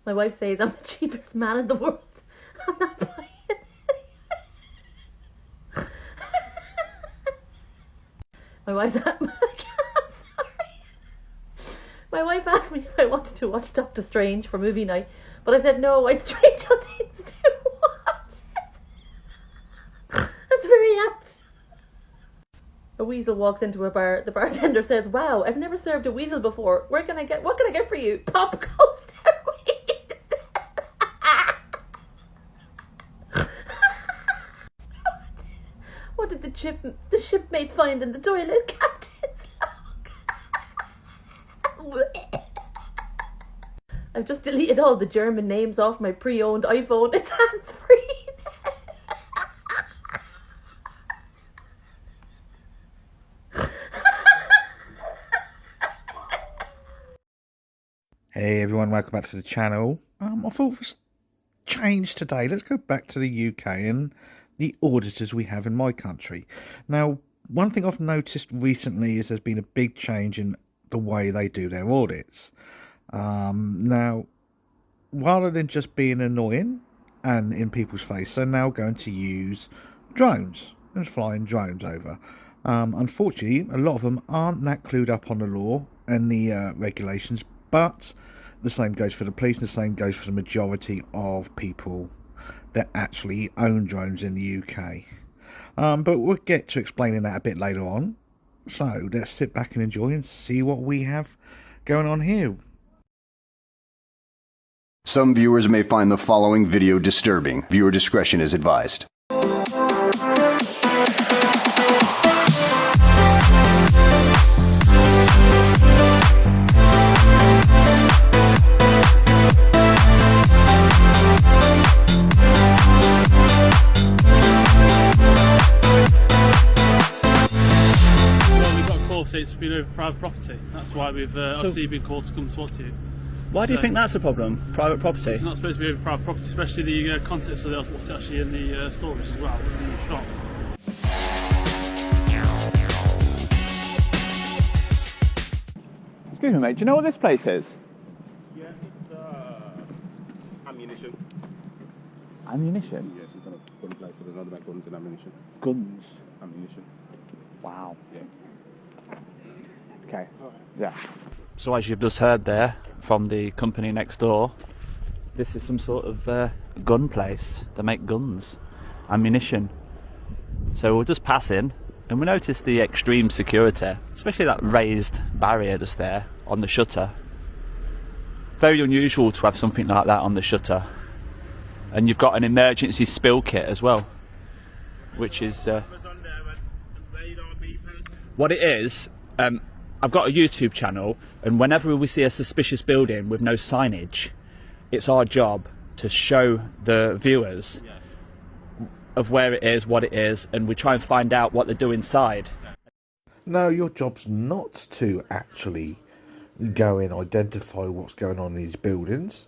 My wife says I'm the cheapest man in the world. I'm not buying it. My wife's I'm sorry. My wife asked me if I wanted to watch Doctor Strange for movie night, but I said no, I'd strange on things to watch it. That's very apt. A weasel walks into a bar. The bartender says, "Wow, I've never served a weasel before. What can I get for you?" Pop goes their weasel. What did the shipmates find in the toilet, Captain? I've just deleted all the German names off my pre-owned iPhone. It's hands-free. Hey everyone, welcome back to the channel. I thought for change today, let's go back to the UK and the auditors we have in my country. Now, one thing I've noticed recently is there's been a big change in the way they do their audits. Now, rather than just being annoying and in people's face, they're now going to use drones and flying drones over. Unfortunately, a lot of them aren't that clued up on the law and the regulations, but the same goes for the police, and the same goes for the majority of people that actually own drones in the UK. But we'll get to explaining that a bit later on. So let's sit back and enjoy and see what we have going on here. Some viewers may find the following video disturbing. Viewer discretion is advised. It's been over private property. That's why we've obviously been called to come talk to you. Why do you think that's a problem? Private property? It's not supposed to be over private property, especially the contents of what's actually in the storage as well, in the shop. Excuse me, mate. Do you know what this place is? Yeah, it's ammunition. Ammunition? Yes, it's got a gun place. There's another about guns and ammunition. Guns? Ammunition. Wow. Yeah. Okay. Yeah. So as you've just heard there from the company next door, this is some sort of gun place. They make guns, ammunition. So we'll just pass in and we notice the extreme security, especially that raised barrier just there on the shutter. Very unusual to have something like that on the shutter. And you've got an emergency spill kit as well, which is what it is. I've got a YouTube channel, and whenever we see a suspicious building with no signage, it's our job to show the viewers of where it is, what it is, and we try and find out what they do inside. No, your job's not to actually go and identify what's going on in these buildings.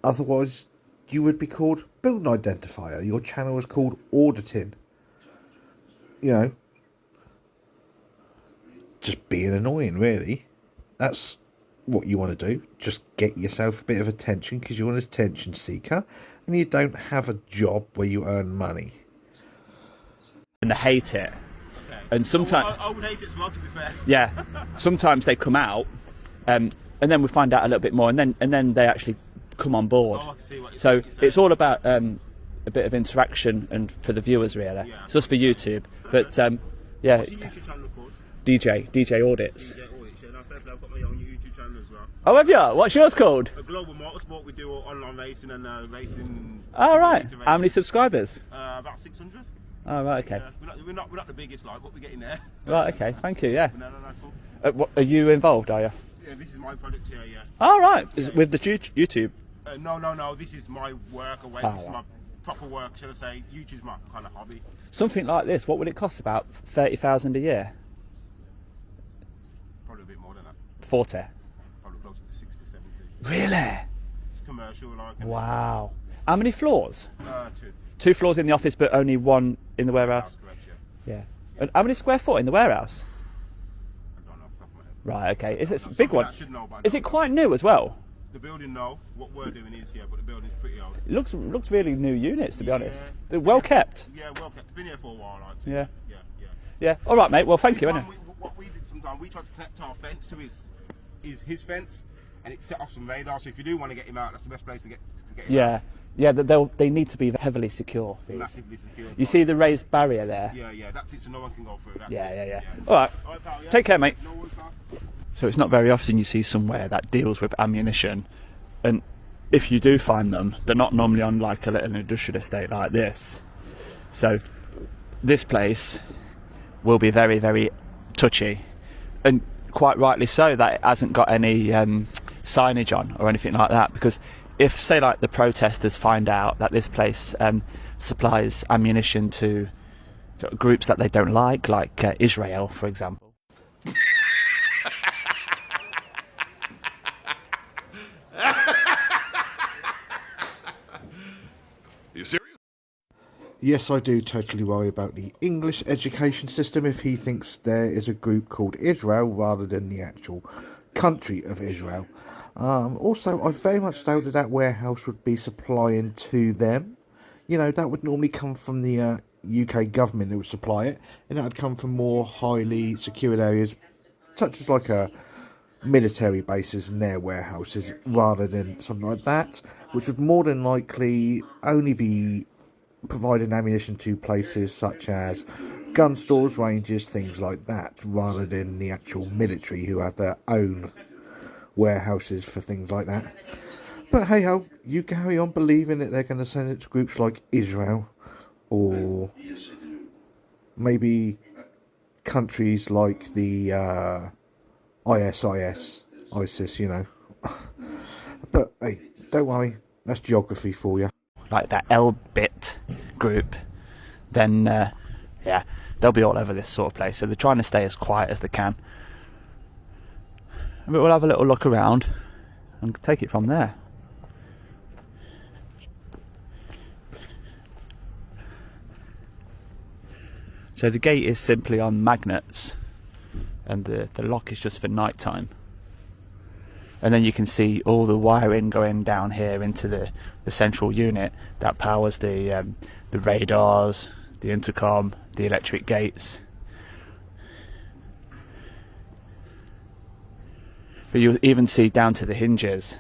Otherwise, you would be called building identifier. Your channel is called auditing. You know, just being annoying, really. That's what you want to do. Just get yourself a bit of attention because you're an attention seeker and you don't have a job where you earn money. And they hate it. Okay. And sometimes I would hate it as well, to be fair. yeah, sometimes they come out, and then we find out a little bit more, and then they actually come on board. Oh, I can see what So you're saying. it's all about a bit of interaction and for the viewers, really. Yeah. It's just for YouTube, but yeah. What's your YouTube channel called? DJ Audits. DJ Audits, yeah. Now, I've got my own YouTube channel as well. Oh, have you? What's yours called? A Global Motorsport. We do online racing and racing. Oh, right. simulator How many racing. subscribers? About 600. Oh, right, okay. We're not the biggest, like, but we're getting there. Right, okay. Thank you. Yeah. No, cool. What, are you involved? Are you? Yeah, this is my product here, yeah. Oh, right. Is with the YouTube. No, this is my work away. Oh, This is right. my proper work, shall I say. YouTube's my kind of hobby. Something like this. What would it cost? About 30,000 a year. Probably a bit more than that. 40. Probably closer to 60, 70. Really? It's commercial, like. and Wow. How many floors? it's, 2. 2 floors in the office, but only 1 in the warehouse. That's correct, yeah. Yeah. And how many square foot in the warehouse? I don't know off the top of my head. Right. Okay. Is it a Something big one? I should know, but I Is don't it know. quite new as well? The building, no. What we're doing is here, but the building's pretty old. It looks really new units, to be honest. They're well kept. Yeah, well kept. Been here for a while, I'd say. Yeah. Yeah, yeah. Yeah. All right, mate. Well, thank you. Anyway. What we did sometimes, we tried to connect our fence to his fence, and it set off some radar. So if you do want to get him out, that's the best place to get him out. Yeah. They need to be heavily secure. These. Massively secure. You see the raised barrier there? Yeah. That's it, so no one can go through. That's Yeah. it. All right. Pal, yeah? Take care, mate. No worries, pal. So it's not very often you see somewhere that deals with ammunition, and if you do find them, they're not normally on like a little industrial estate like this. So this place will be very, very touchy, and quite rightly so that it hasn't got any signage on or anything like that, because if, say, like the protesters find out that this place supplies ammunition to groups that they don't like Israel, for example. You serious? Yes, I do totally worry about the English education system if he thinks there is a group called Israel rather than the actual country of Israel. Also, I very much doubt that warehouse would be supplying to them. You know, that would normally come from the UK government that would supply it, and that would come from more highly secured areas, such as like military bases and their warehouses, rather than something like that, which would more than likely only be providing ammunition to places such as gun stores, ranges, things like that, rather than the actual military who have their own warehouses for things like that. But hey ho, you carry on believing that they're going to send it to groups like Israel, or maybe countries like the ISIS, you know. But hey, don't worry, that's geography for you. Like that Elbit group, then yeah, they'll be all over this sort of place. So they're trying to stay as quiet as they can. But we'll have a little look around and take it from there. So the gate is simply on magnets, and the lock is just for night time. And then you can see all the wiring going down here into the central unit that powers the radars, the intercom, the electric gates. But you'll even see down to the hinges.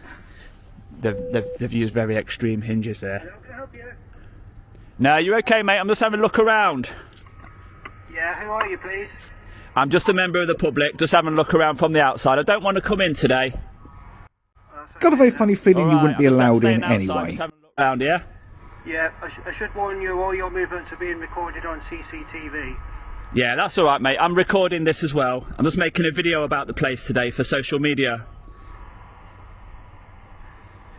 They've used very extreme hinges there. No, you okay, mate? I'm just having a look around. Yeah, who are you, please? I'm just a member of the public, just having a look around from the outside. I don't want to come in today. Got a very funny feeling you wouldn't be I'm just allowed staying in outside, anyway. just having a look around, yeah? Yeah, I should warn you, all your movements are being recorded on CCTV. Yeah, that's all right, mate. I'm recording this as well. I'm just making a video about the place today for social media.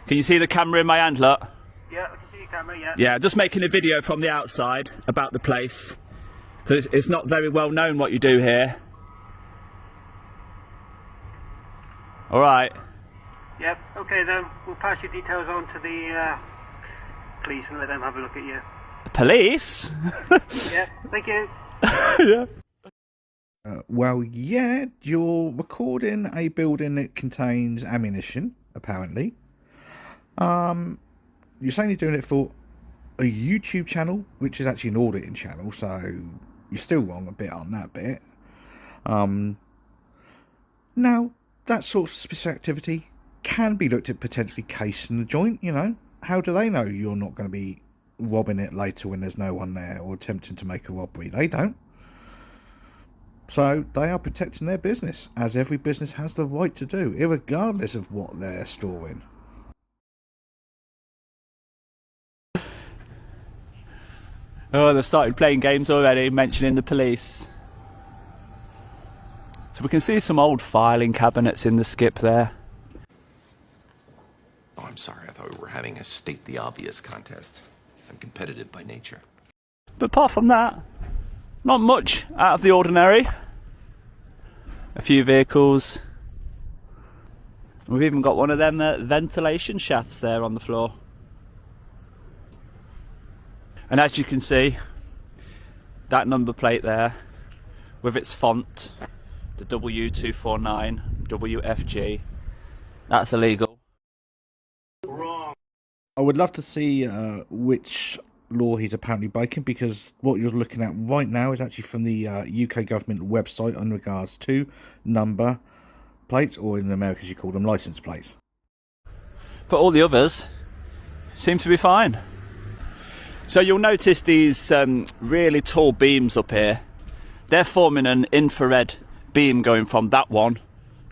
Can you see the camera in my hand, look? Yeah, I can see your camera, yeah. Yeah, just making a video from the outside about the place. Because it's not very well known what you do here. All right. Yep, okay then, we'll pass your details on to the police and let them have a look at you. Police? Yeah, thank you. Yeah. Well, yeah, you're recording a building that contains ammunition, apparently. You're saying you're doing it for a YouTube channel, which is actually an auditing channel, so you're still wrong a bit on that bit. Now, that sort of suspicious activity can be looked at potentially casing the joint, you know. How do they know you're not going to be robbing it later when there's no one there, or attempting to make a robbery? They don't. So they are protecting their business, as every business has the right to do, irregardless of what they're storing. Oh, they've started playing games already, mentioning the police. So we can see some old filing cabinets in the skip there. Oh, I'm sorry. I thought we were having a state the obvious contest. I'm competitive by nature. But apart from that, not much out of the ordinary. A few vehicles. We've even got one of them ventilation shafts there on the floor. And as you can see, that number plate there, with its font, the W249 WFG, that's illegal. I would love to see which law he's apparently breaking, because what you're looking at right now is actually from the UK government website in regards to number plates, or in America you call them license plates. But all the others seem to be fine. So you'll notice these really tall beams up here. They're forming an infrared beam going from that one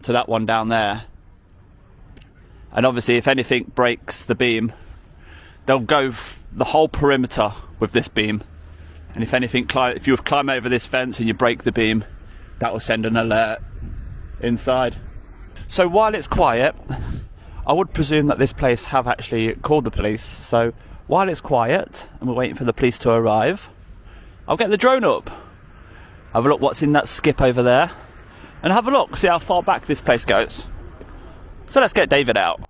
to that one down there. And obviously if anything breaks the beam, they'll go the whole perimeter with this beam. And if anything, if you climb over this fence and you break the beam, that will send an alert inside. So while it's quiet, I would presume that this place have actually called the police. So while it's quiet and we're waiting for the police to arrive, I'll get the drone up, have a look what's in that skip over there, and have a look, see how far back this place goes. So let's get David out.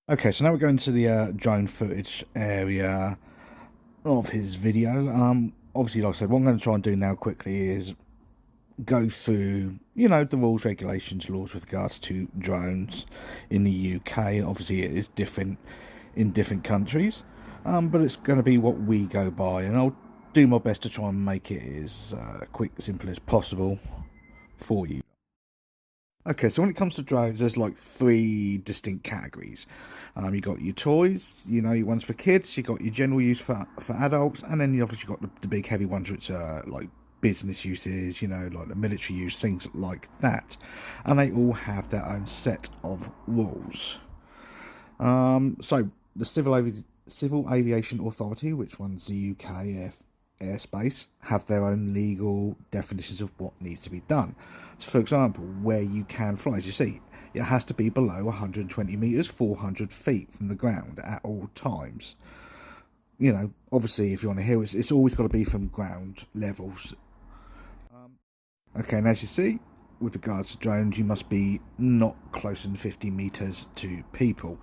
Okay, so now we're going to the drone footage area of his video. Obviously, like I said, what I'm going to try and do now quickly is go through, you know, the rules, regulations, laws with regards to drones in the UK. Obviously, it is different in different countries, but it's going to be what we go by, and I'll do my best to try and make it as quick, simple as possible for you. Okay, so when it comes to drones, there's like 3 distinct categories. You got your toys, you know, your ones for kids, you got your general use for adults, and then you obviously got the big heavy ones which are like business uses, you know, like the military use, things like that. And they all have their own set of rules. So the Civil Aviation Authority, which runs the UK airspace, have their own legal definitions of what needs to be done. So for example, where you can fly, as you see, it has to be below 120 metres, 400 feet from the ground at all times. You know, obviously if you're on a hill, it's always got to be from ground levels. Okay, and as you see, with regards to drones, you must be not closer than 50 metres to people.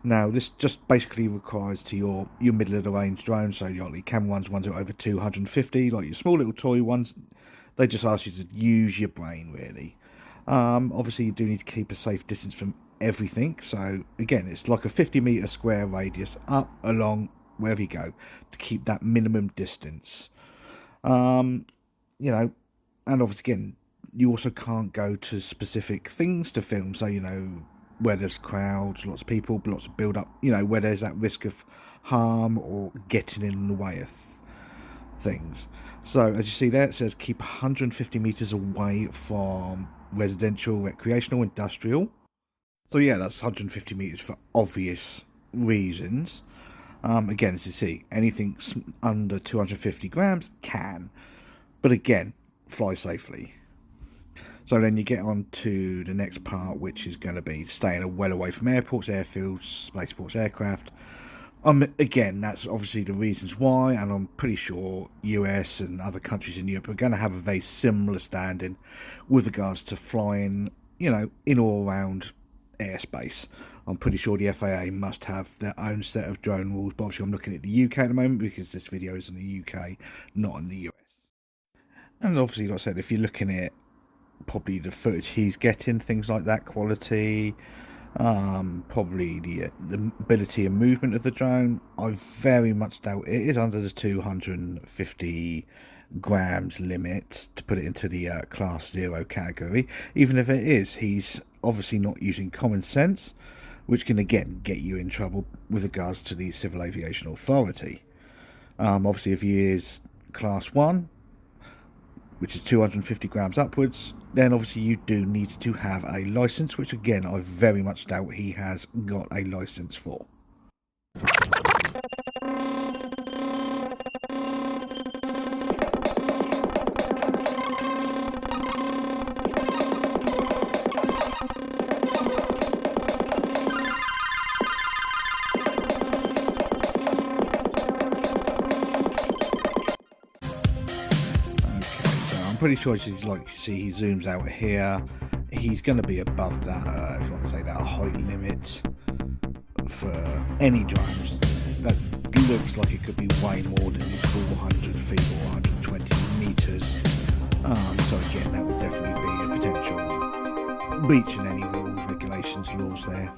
Now, this just basically requires to your middle of the range drones, so your camera ones that are over 250, like your small little toy ones, they just ask you to use your brain, really. Obviously, you do need to keep a safe distance from everything, so again, it's like a 50 metre square radius, up, along, wherever you go, to keep that minimum distance. You know, and obviously, again, you also can't go to specific things to film, so, you know, where there's crowds, lots of people, lots of build up, you know, where there's that risk of harm or getting in the way of things. So as you see there, it says keep 150 metres away from residential, recreational, industrial. So yeah, that's 150 metres for obvious reasons. Again, as you see, anything under 250 grams can, but again, fly safely. So then you get on to the next part, which is going to be staying well away from airports, airfields, spaceports, aircraft. Again, that's obviously the reasons why, and I'm pretty sure US and other countries in Europe are going to have a very similar standing with regards to flying, you know, in or around airspace. I'm pretty sure the FAA must have their own set of drone rules, but obviously I'm looking at the UK at the moment because this video is in the UK, not in the US. And obviously, like I said, if you're looking at probably the footage he's getting, things like that, quality, probably the ability and movement of the drone, I very much doubt it is under the 250 grams limit to put it into the class 0 category. Even if it is, he's obviously not using common sense, which can again get you in trouble with regards to the Civil Aviation Authority. Obviously if he is class 1, which is 250 grams upwards, then obviously you do need to have a license, which again I very much doubt he has got a license for. I'm pretty sure she's, like you see, he zooms out here. He's going to be above that, if you want to say that, height limit for any drones. That looks like it could be way more than 400 feet or 120 meters. So again, that would definitely be a potential breach in any rules, regulations, laws there.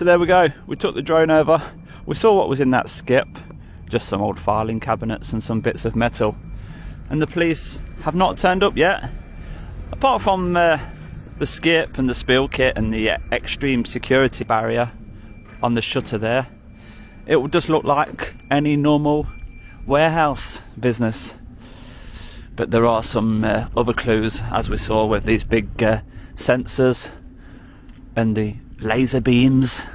So there we go, we took the drone over, we saw what was in that skip, just some old filing cabinets and some bits of metal, and the police have not turned up yet, apart from the skip and the spill kit and the extreme security barrier on the shutter there. It will just look like any normal warehouse business, but there are some other clues, as we saw with these big sensors and the laser beams.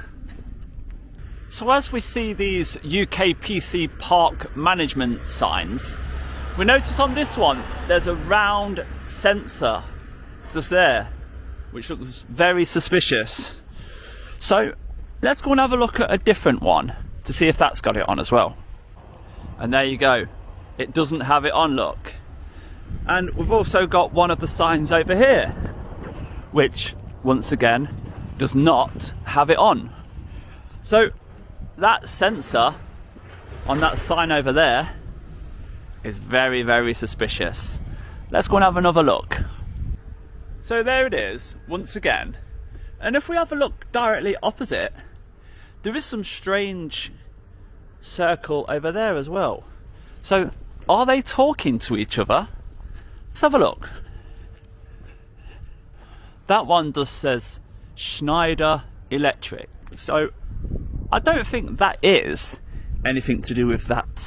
So as we see these UK PC park management signs, we notice on this one there's a round sensor just there, which looks very suspicious. So let's go and have a look at a different one to see if that's got it on as well. And there you go, it doesn't have it on, look. And we've also got one of the signs over here, which once again does not have it on. So that sensor on that sign over there is very, very suspicious. Let's go and have another look. So there it is once again, and if we have a look directly opposite, there is some strange circle over there as well. So are they talking to each other? Let's have a look. That one just says Schneider Electric, so I don't think that is anything to do with that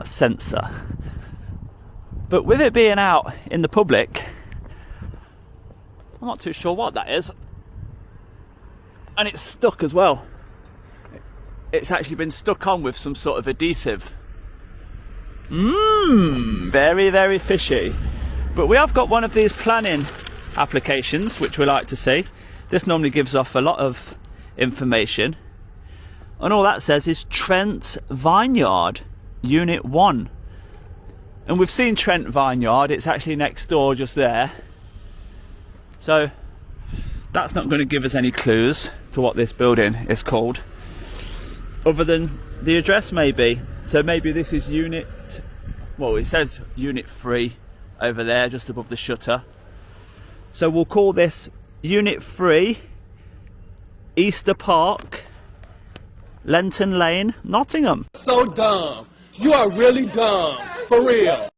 sensor. But with it being out in the public, I'm not too sure what that is. And it's stuck as well. It's actually been stuck on with some sort of adhesive. Very, very fishy. But we have got one of these planning applications, which we like to see. This normally gives off a lot of information. And all that says is Trent Vineyard, Unit 1. And we've seen Trent Vineyard, it's actually next door just there. So that's not going to give us any clues to what this building is called, other than the address maybe. So maybe this is unit, well, it says unit 3 over there just above the shutter. So we'll call this unit 3, Easter Park, Lenton Lane, Nottingham. So dumb. You are really dumb. For real.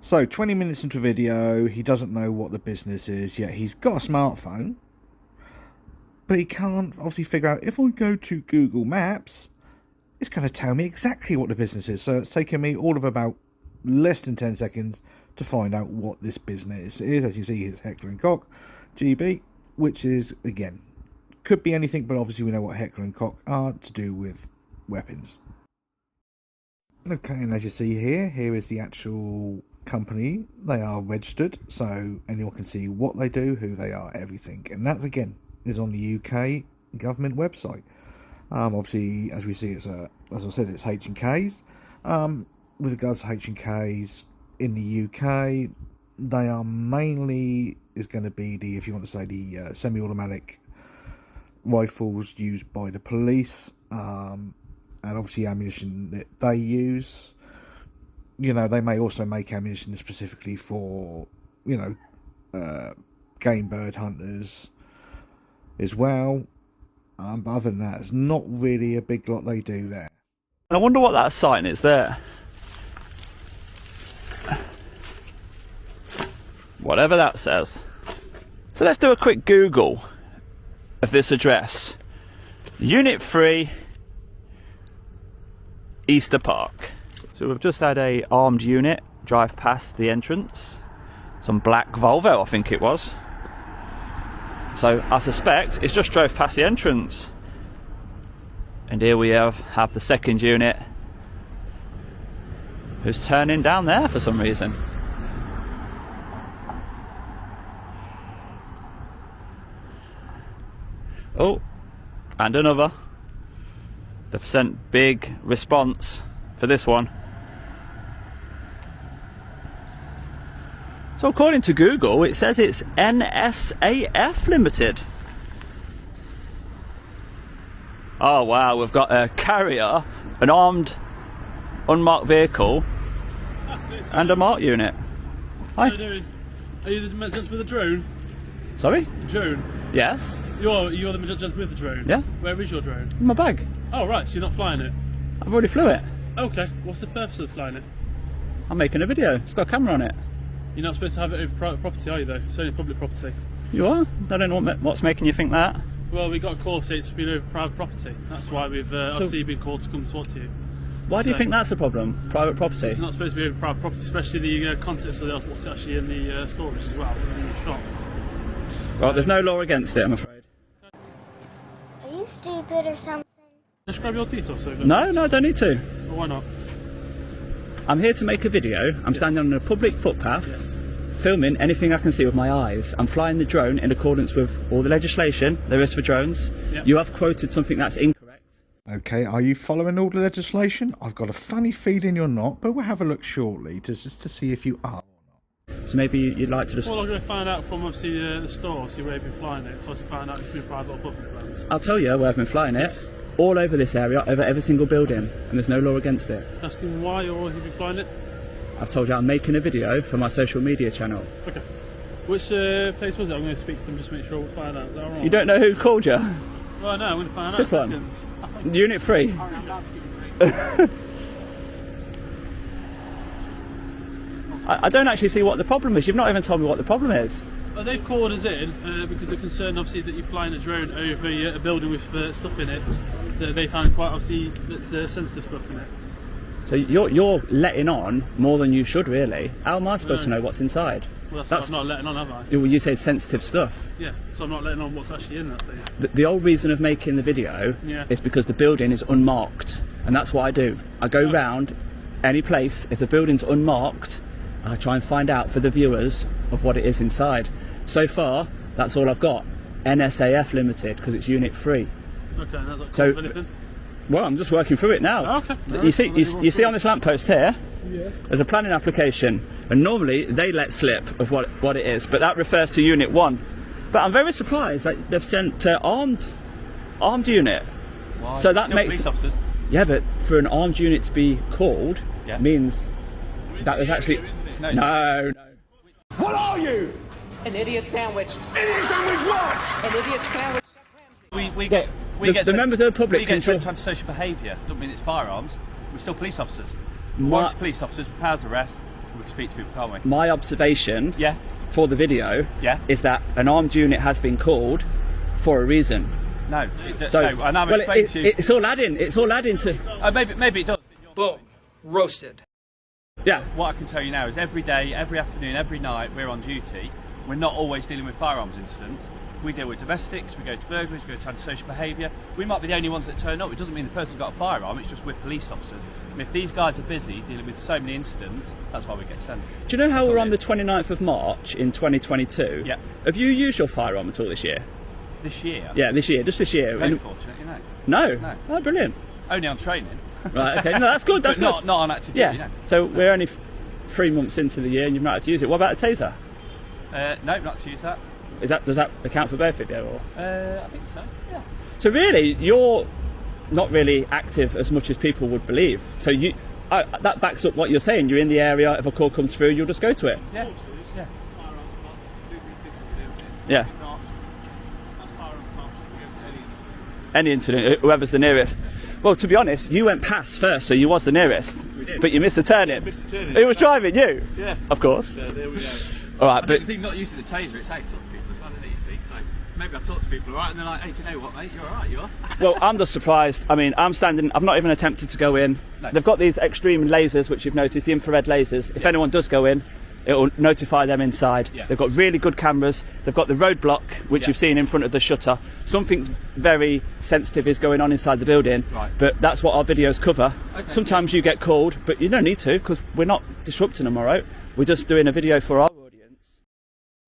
So 20 minutes into video, he doesn't know what the business is, yet he's got a smartphone, but he can't obviously figure out, if I go to Google Maps, it's going to tell me exactly what the business is. So it's taken me all of about less than 10 seconds to find out what this business is. As you see, it's Heckler & Koch GB, which is, again, could be anything, but obviously we know what Heckler & Koch are, to do with weapons. Okay, and as you see here is the actual company. They are registered, so anyone can see what they do, who they are, everything. And that, again, is on the UK government website. Obviously, as we see, it's as I said, it's H&Ks. With regards to H&Ks in the UK, they are mainly is going to be the, if you want to say, the semi-automatic rifles used by the police, and obviously ammunition that they use. You know, they may also make ammunition specifically for, you know, game bird hunters as well. But other than that, it's not really a big lot they do there. I wonder what that sign is there. Whatever that says. So let's do a quick Google of this address. Unit 3, Easter Park. So we've just had a armed unit drive past the entrance. Some black Volvo, I think it was. So I suspect it's just drove past the entrance. And here we have the second unit, who's turning down there for some reason. Oh, and another. They've sent big response for this one. So according to Google, it says it's NSAF Limited. Oh wow, we've got a carrier, an armed, unmarked vehicle, and a marked unit. Hi. How are you doing? Are you the gents with the drone? Sorry? The drone? Yes. You're the gentleman with the drone? Yeah. Where is your drone? In my bag. Oh, right, so you're not flying it? I've already flew it. Okay, what's the purpose of flying it? I'm making a video. It's got a camera on it. You're not supposed to have it over private property, are you, though? It's only public property. You are? I don't know what's making you think that. Well, we got a call saying it's been over private property. That's why we've obviously been called to come talk to you. Why do you think that's a problem? Private property? It's not supposed to be over private property, especially the contents of what's actually in the storage as well, in the shop. Right, there's no law against it, I'm afraid. Are you stupid or something? Just grab your tea sauce over. No, I don't need to. Well, why not? I'm here to make a video. I'm standing on a public footpath, filming anything I can see with my eyes. I'm flying the drone in accordance with all the legislation there is for drones. Yep. You have quoted something that's incorrect. Okay, are you following all the legislation? I've got a funny feeling you're not, but we'll have a look shortly just to see if you are. So maybe you'd like to just... Well, I'm going to find out from obviously the store, see where you've been flying it, so I can find out if it's been private or public lands. I'll tell you where I've been flying it. Yes. All over this area, over every single building, and there's no law against it. Asking why or have you been flying it? I've told you I'm making a video for my social media channel. Okay. Which place was it? I'm going to speak to them just to make sure we'll find out. Is that all right? You don't know who called you? Well, no, I'm going to find out. This one? Unit 3. I don't actually see what the problem is. You've not even told me what the problem is. Well, they've called us in because they're concerned, obviously, that you're flying a drone over a building with stuff in it that they find quite obviously that's sensitive stuff in it. So you're letting on more than you should, really. How am I supposed to know what's inside? Well, that's what I'm not letting on, have I? You said sensitive stuff. Yeah, so I'm not letting on what's actually in that thing. The whole reason of making the video is because the building is unmarked, and that's what I do. I go round any place, if the building's unmarked, I try and find out for the viewers of what it is inside. So far, that's all I've got. NSAF Limited, because it's Unit 3. Okay, and that's not So, anything? Well, I'm just working through it now. Okay. You see on this lamppost here, there's a planning application, and normally they let slip of what it is, but that refers to Unit 1. But I'm very surprised that they've sent armed unit. Why? So that Still makes police officers. Yeah, but for an armed unit to be called means that there's actually no. What are you? An idiot sandwich. Idiot sandwich what? An idiot sandwich. We get the members of the public we can get sent to antisocial behaviour. Doesn't mean it's firearms. We're still police officers. Once police officers, powers of arrest, we can speak to people, can't we? My observation for the video is that an armed unit has been called for a reason. No, so, no, and I'm explaining to you. It's all adding. It's all adding to. Maybe it does. Boom, roasted. Yeah. What I can tell you now is every day, every afternoon, every night we're on duty. We're not always dealing with firearms incidents. We deal with domestics, we go to burglaries, we go to antisocial behaviour. We might be the only ones that turn up. It doesn't mean the person's got a firearm, it's just we're police officers. And if these guys are busy dealing with so many incidents, that's why we get sent. Do you know how we're on the 29th of March in 2022? Yeah. Have you used your firearm at all this year? This year? Yeah, this year, just this year. Very fortunately, no. No? No. Oh, brilliant. Only on training. Right, okay, no, that's good, that's but good. Not on active yeah. duty, no. So we're only 3 months into the year and you've not had to use it. What about a taser? No, not to use that. Does that account for both of you? Or? I think so, yeah. So really, you're not really active as much as people would believe. So that backs up what you're saying. You're in the area, if a call comes through, you'll just go to it. Yeah, yeah. Yeah. Any incident, whoever's the nearest. Well, to be honest, you went past first, so you was the nearest. We did. But you missed the turning. Who was driving? You? Yeah. Of course. Yeah, there we go. All right, but the thing not using the taser, it's how you talk to people as well, isn't it, you see? So maybe I talk to people, all right, and they're like, hey, do you know what, mate? You're all right, you are. Well, I'm just surprised. I mean, I've not even attempted to go in. No. They've got these extreme lasers, which you've noticed, the infrared lasers. If anyone does go in, it will notify them inside. Yeah. They've got really good cameras. They've got the roadblock, which you've seen in front of the shutter. Something very sensitive is going on inside the building, right. But that's what our videos cover. Okay. Sometimes you get called, but you don't need to, because we're not disrupting them, all right? We're just doing a video for our audience.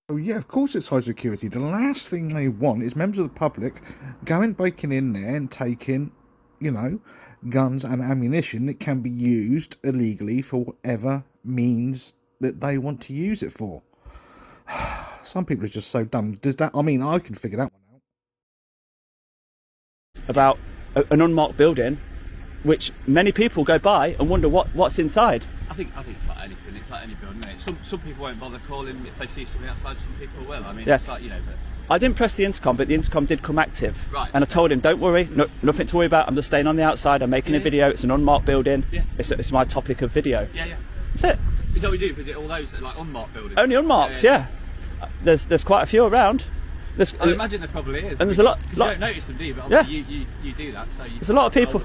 Oh yeah, of course it's high security. The last thing they want is members of the public breaking in there and taking, guns and ammunition that can be used illegally for whatever means that they want to use it for. Some people are just so dumb. I can figure that one out. About an unmarked building, which many people go by and wonder what's inside. I think it's like anything. It's like any building. Isn't it? Some people won't bother calling if they see something outside. Some people will. I mean, it's like but I didn't press the intercom, but the intercom did come active. Right. And I told him, don't worry, nothing to worry about. I'm just staying on the outside. I'm making a video. It's an unmarked building. Yeah. It's my topic of video. Yeah, yeah. That's it. Is that what you do? Visit all those like unmarked buildings? Only unmarked, yeah. There's quite a few around. I imagine there probably is. And there's a lot. You don't notice them, do you? But obviously you do that. So there's a lot of people.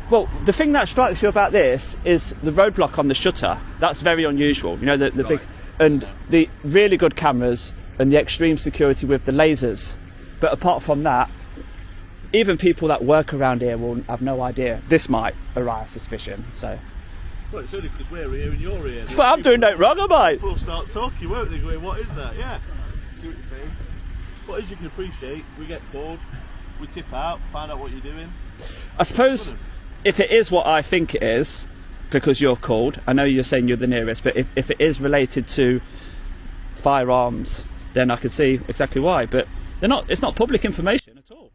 Well, the thing that strikes you about this is the roadblock on the shutter. That's very unusual. You know, the big, and the really good cameras and the extreme security with the lasers. But apart from that, even people that work around here will have no idea. This might arouse suspicion. So. Well, it's only because we're here and you're here. But I'm doing no wrong, am I? People start talking, won't they? Going, what is that? Yeah. See what you're saying? But as you can appreciate, we get called, we tip out, find out what you're doing. I suppose if it is what I think it is, because you're called, I know you're saying you're the nearest, but if it is related to firearms, then I can see exactly why. But they're not. It's not public information at all.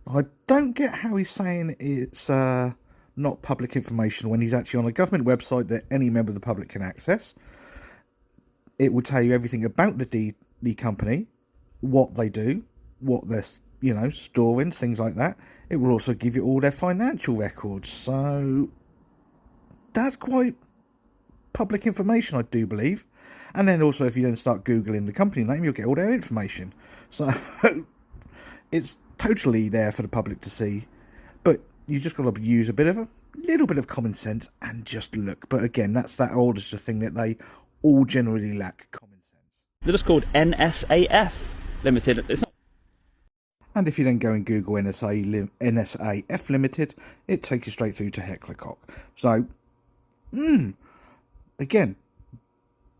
I don't get how he's saying it's not public information when he's actually on a government website that any member of the public can access. It will tell you everything about the company, what they do, what they're storing, things like that. It will also give you all their financial records. So that's quite public information, I do believe. And then also, if you then start Googling the company name, you'll get all their information. So it's totally there for the public to see. But you just got to use a little bit of common sense and just look. But again, that's that auditor thing that they all generally lack common sense. They're just called NSAF Limited. It's not. And if you then go and Google NSAF Limited, it takes you straight through to Hecklerkoch. So, again,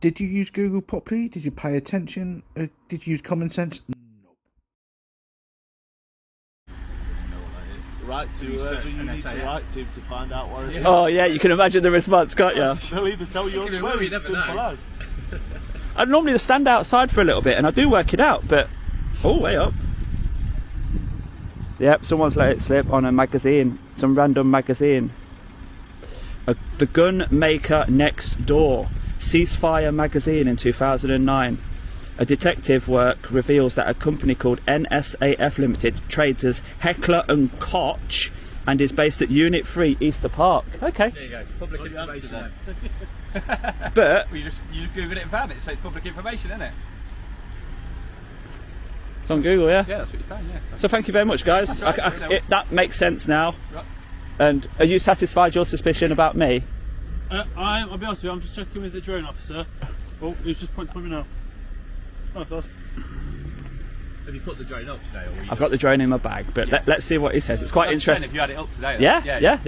did you use Google properly? Did you pay attention? Did you use common sense? Nope. Right to whoever you need to write to find out what it is. Oh yeah, you can imagine the response, can't you? They'll either tell you or you never know. I normally just stand outside for a little bit and I do work it out, but way up. Yep, someone's let it slip on a magazine, some random magazine. The Gun Maker Next Door, Ceasefire magazine in 2009. A detective work reveals that a company called NSAF Limited trades as Heckler & Koch and is based at Unit 3, Easter Park. Okay. There you go, public information. But well, you just Googled it and found it, so it's public information, isn't it? It's on Google, yeah? Yeah, that's what you found, yeah. So thank you very much, guys. Right, that makes sense now. Right. And are you satisfied your suspicion about me? I'll be honest with you, I'm just checking with the drone officer. Oh, he's just pointing to me now. Oh, that's Have you put the drone up today? I've got the drone in my bag, but let's see what he says. It's quite interesting. If you had it up today, yeah,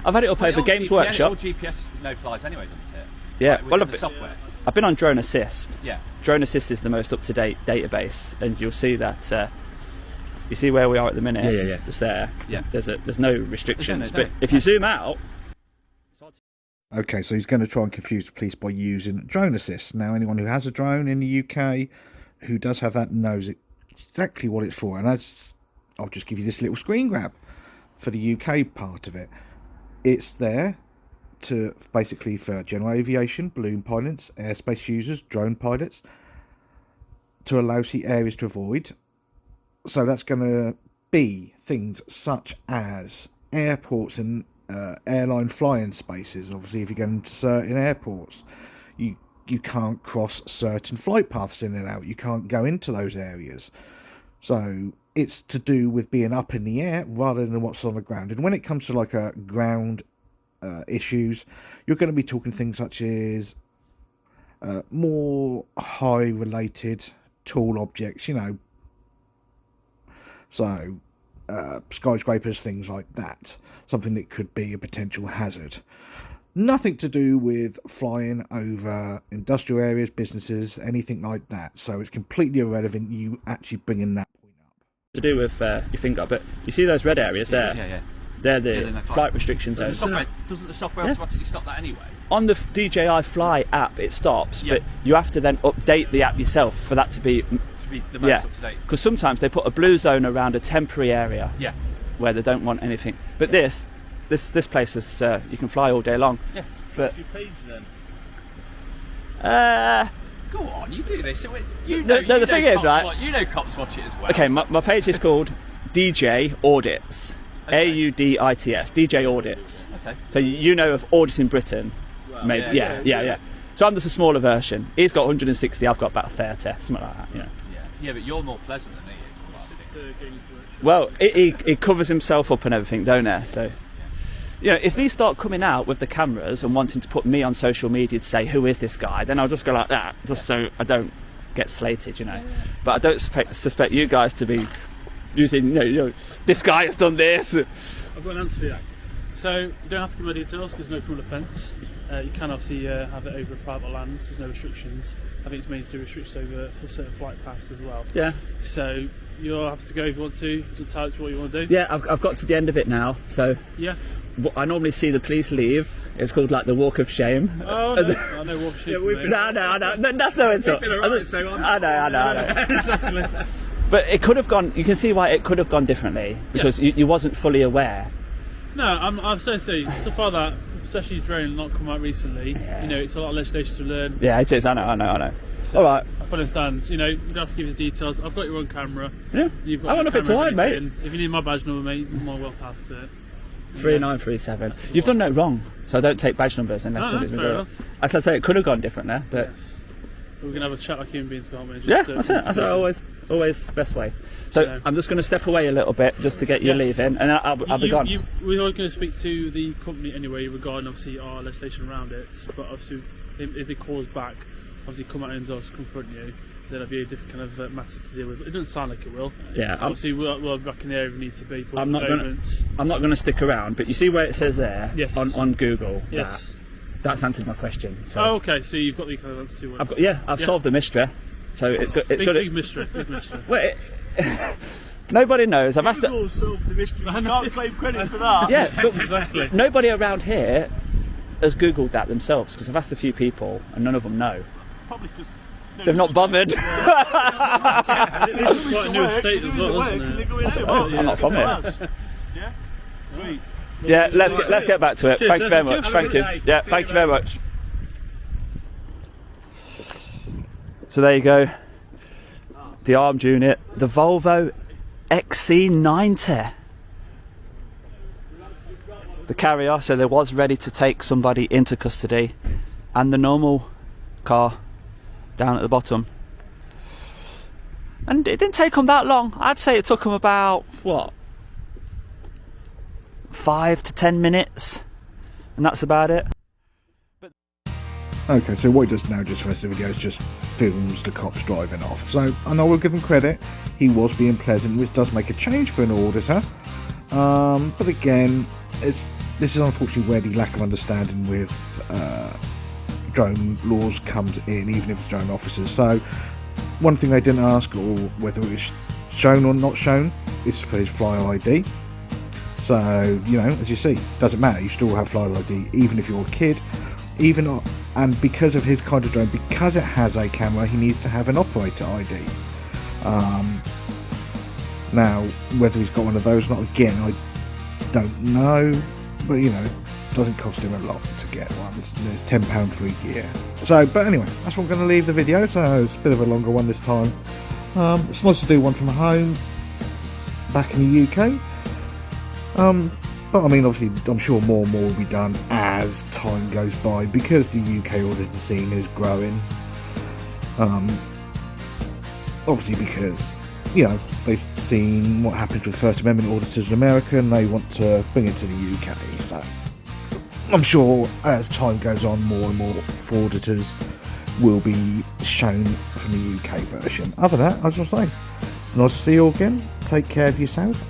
I've had it up over Games Workshop. All GPS no flies anyway, doesn't it? Yeah, well, the software. I've been on Drone Assist. Yeah. Drone Assist is the most up-to-date database, and you'll see that. You see where we are at the minute. Yeah. Just there. Yeah. There's no restrictions, no. but if you zoom out. Okay, so he's going to try and confuse the police by using Drone Assist. Now, anyone who has a drone in the UK who does have that knows exactly what it's for. And I'll just give you this little screen grab for the UK part of it. It's there to basically for general aviation, balloon pilots, airspace users, drone pilots, to allow see areas to avoid. So that's going to be things such as airports and airline flying spaces. Obviously, if you're going to certain airports, you can't cross certain flight paths in and out. You can't go into those areas. So it's to do with being up in the air rather than what's on the ground. And when it comes to like a ground issues, you're going to be talking things such as more high related tall objects, so skyscrapers, things like that, something that could be a potential hazard. Nothing to do with flying over industrial areas, businesses, anything like that. So it's completely irrelevant you actually bringing that point up. To do with your finger, but you see those red areas there? Yeah. They're the flight restriction zones. Doesn't the software automatically stop that anyway? On the DJI Fly app, it stops, but you have to then update the app yourself for that to be the most up to date. Because sometimes they put a blue zone around a temporary area where they don't want anything. But this place is you can fly all day long. Yeah. But what's your page then? Go on, you do this. The thing is, right? You know cops watch it as well. Okay, my page is called DJ Audits. Okay. AUDITS. DJ Audits. Okay. So you know of Audits in Britain. Well, Maybe. Yeah. So I'm just a smaller version. He's got 160. I've got about 30, something like that. Yeah, but you're more pleasant than he is. from what I think. Well, he covers himself up and everything, don't he? So, if these start coming out with the cameras and wanting to put me on social media to say who is this guy, then I'll just go like that, just so I don't get slated, But I don't suspect you guys to be using, this guy has done this. I've got an answer for you. So you don't have to give my details because there's no criminal offence. You can obviously have it over private lands. There's no restrictions. I think it's mainly to restrictions over for certain flight paths as well. Yeah. So you're happy to go if you want to. It's entirely to what you want to do. Yeah, I've got to the end of it now. So yeah. I normally see the police leave. It's called like the walk of shame. Oh no, I know walk of shame. No, that's no insult. I know. Exactly. But it could have gone. You can see why it could have gone differently because you wasn't fully aware. No, I'm so sorry. Stuff like that, especially drone not come out recently. Yeah. It's a lot of legislation to learn. Yeah, it is. I know. So, all right. I fully understand. You don't have to give us details. I've got you on camera. Yeah. You've got I want nothing to hide, mate. If you need my badge number, mate, you're more welcome to have to. 3937. You've done no wrong, so I don't take badge numbers unless something's been done. As I say, it could have gone different there, but yes. We're gonna have a chat like human beings, can't we? That's it. That's always best way. So I'm just going to step away a little bit just to get you leaving, and I'll be gone. We're going to speak to the company anyway regarding obviously our legislation around it. But obviously, if it calls back, obviously come out and confront you, then it'll be a different kind of matter to deal with. It doesn't sound like it will. Yeah. Obviously, we'll be back in the area if we need to be. But I'm not going to stick around. But you see where it says there on Google. Yes. That's answered my question. So. Oh, okay. So you've got the kind of answer to what I've solved the mystery. So it's got. Big mystery. Well, nobody knows. I've asked. Google solved the mystery. I can't claim credit for that. Yeah, but exactly. Nobody around here has Googled that themselves because I've asked a few people and none of them know. Probably because they've not bothered. It's quite a new estate as well, isn't it? I'm not from here. Yeah. Sweet. Yeah, let's get back to it. Cheers, thank you very much. Thank you. Yeah, thank you very much. So there you go. The armed unit, the Volvo XC90. The carrier, so there was ready to take somebody into custody, and the normal car down at the bottom. And it didn't take them that long. I'd say it took them about 5 to 10 minutes, and that's about it. Okay, so what he does now just for the rest of the video is just films the cops driving off. So I know we'll give him credit, he was being pleasant, which does make a change for an auditor. But again, this is unfortunately where the lack of understanding with drone laws comes in, even if it's drone officers. So one thing they didn't ask, or whether it was shown or not shown, is for his flyer ID. So, as you see, doesn't matter, you still have flyer ID, even if you're a kid, and because of his kind of drone, because it has a camera, he needs to have an operator ID. Now, whether he's got one of those or not, again, I don't know, but it doesn't cost him a lot to get one. It's £10 for a year. So, but anyway, that's what I'm going to leave the video. So it's a bit of a longer one this time. It's nice to do one from home, back in the UK. But I mean, obviously, I'm sure more and more will be done as time goes by because the UK auditing scene is growing. Obviously, because they've seen what happens with First Amendment auditors in America, and they want to bring it to the UK. So I'm sure as time goes on, more and more auditors will be shown from the UK version. Other than that, I was just saying, it's nice to see you all again. Take care of yourself.